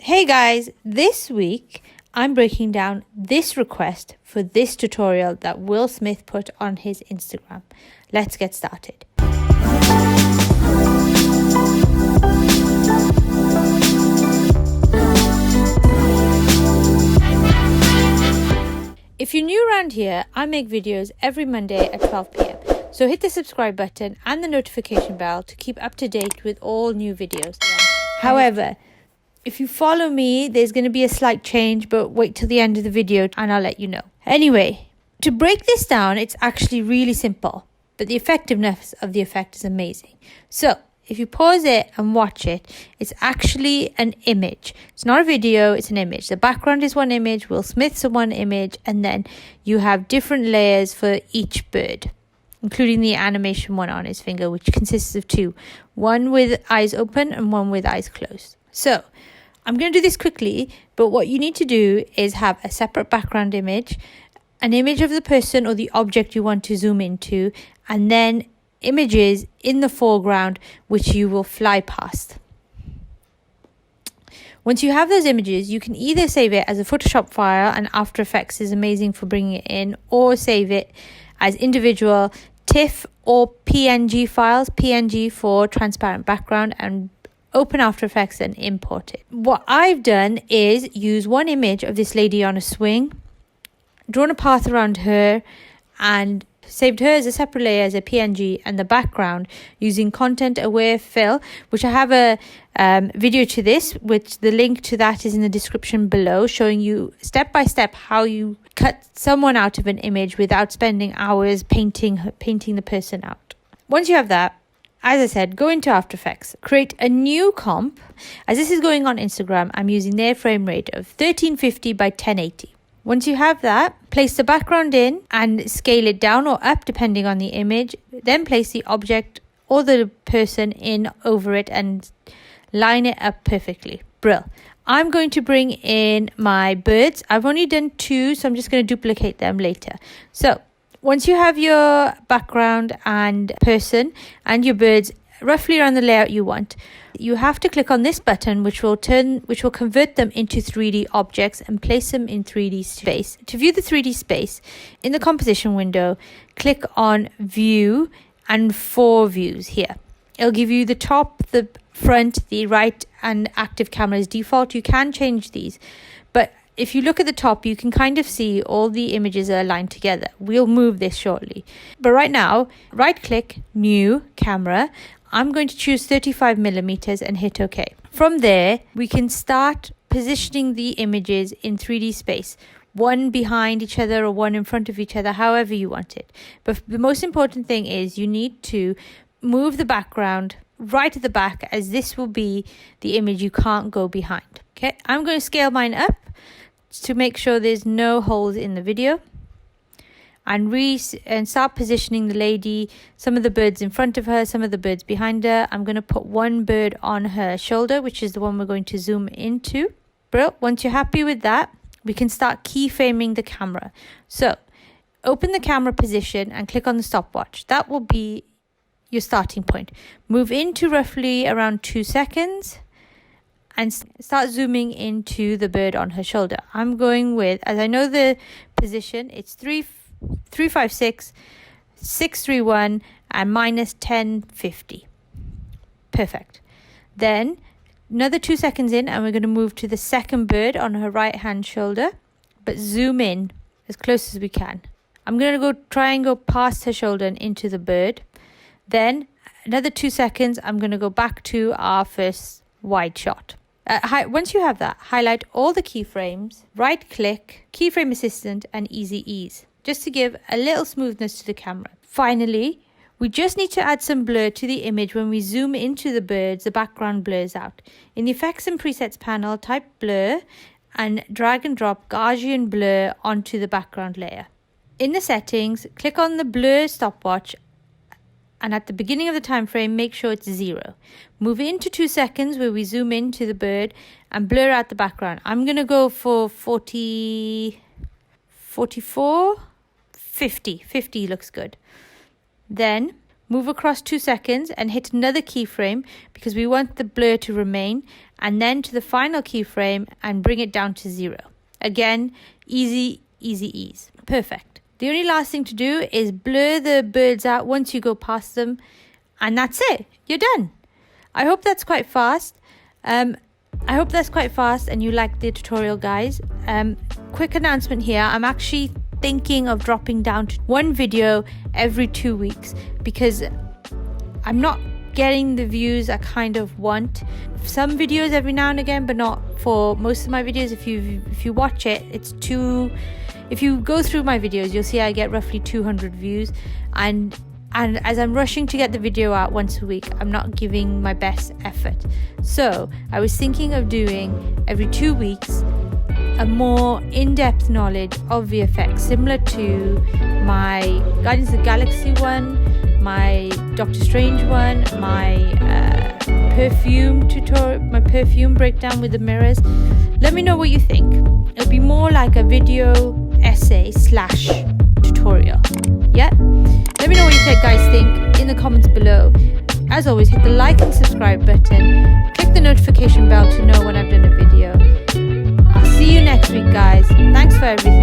Hey guys, this week I'm breaking down this request for this tutorial that Will Smith put on his Instagram. Let's get started. If you're new around here, I make videos every Monday at 12 p.m. So hit the subscribe button and the notification bell to keep up to date with all new videos. However, if you follow me, there's going to be a slight change, but wait till the end of the video and I'll let you know. Anyway, to break this down, it's actually really simple, but the effectiveness of the effect is amazing. So if you pause it and watch it, it's actually an image. It's not a video, it's an image. The background is one image, Will Smith's one image, and then you have different layers for each bird, including the animation one on his finger, which consists of two, one with eyes open and one with eyes closed. So I'm going to do this quickly, but what you need to do is have a separate background image, an image of the person or the object you want to zoom into, and then images in the foreground which you will fly past. Once you have those images, you can either save it as a Photoshop file, and After Effects is amazing for bringing it in, or save it as individual TIFF or PNG files, PNG for transparent background, and open After Effects and import it. What I've done is use one image of this lady on a swing, drawn a path around her, and saved her as a separate layer as a PNG, and the background using content aware fill, which I have a video to this, which the link to that is in the description below, showing you step by step how you cut someone out of an image without spending hours painting the person out. Once you have that, as I said, go into After Effects, create a new comp. As this is going on Instagram, I'm using their frame rate of 1350 by 1080. Once you have that, place the background in and scale it down or up depending on the image. Then place the object or the person in over it and line it up perfectly. Brill. I'm going to bring in my birds. I've only done two, so I'm just going to duplicate them later. So once you have your background and person and your birds roughly around the layout you want, you have to click on this button which will convert them into 3D objects and place them in 3D space. To view the 3D space, in the composition window, click on view and 4 views here. It'll give you the top, the front, the right, and active cameras default. You can change these, but if you look at the top, you can kind of see all the images are aligned together. We'll move this shortly. But right now, right click, new camera. I'm going to choose 35mm and hit OK. From there, we can start positioning the images in 3D space, one behind each other or one in front of each other, however you want it. But the most important thing is you need to move the background right at the back, as this will be the image you can't go behind. Okay, I'm going to scale mine up to make sure there's no holes in the video, and start positioning the lady, some of the birds in front of her, some of the birds behind her. I'm going to put one bird on her shoulder, which is the one we're going to zoom into. Bro, once you're happy with that, we can start keyframing the camera. So open the camera position and click on the stopwatch. That will be your starting point. Move into roughly around 2 seconds and start zooming into the bird on her shoulder. I'm going with, as I know the position, it's 356, 631, and minus 1050. Perfect. Then another 2 seconds in, and we're going to move to the second bird on her right hand shoulder, but zoom in as close as we can. I'm going to try and go past her shoulder and into the bird. Then another 2 seconds, I'm going to go back to our first wide shot. Once you have that, highlight all the keyframes, right click, keyframe assistant, and easy ease, just to give a little smoothness to the camera. Finally, we just need to add some blur to the image. When we zoom into the birds, the background blurs out. In the Effects and Presets panel, type blur and drag and drop Gaussian blur onto the background layer. In the settings, click on the blur stopwatch, and at the beginning of the time frame, make sure it's 0. Move into 2 seconds where we zoom into the bird and blur out the background. I'm going to go for 40, 44, 50. 50 looks good. Then move across 2 seconds and hit another keyframe because we want the blur to remain, and then to the final keyframe and bring it down to 0. Again, easy, easy ease. Perfect. The only last thing to do is blur the birds out once you go past them, and that's it. You're done. I hope that's quite fast. And you like the tutorial, guys. Quick announcement here. I'm actually thinking of dropping down to 1 video every 2 weeks because I'm not getting the views I kind of want. Some videos every now and again, but not for most of my videos. If you watch it, if you go through my videos, you'll see I get roughly 200 views, and as I'm rushing to get the video out once a week, I'm not giving my best effort. So I was thinking of doing every 2 weeks a more in-depth knowledge of VFX, similar to my Guardians of the Galaxy one, my Doctor Strange one, my perfume tutorial, my perfume breakdown with the mirrors. Let me know what you think. It'll be more like a video essay / tutorial. Yeah? Let me know what you guys think in the comments below. As always, hit the like and subscribe button. Click the notification bell to know when I've done a video. I'll see you next week, guys. Thanks for everything.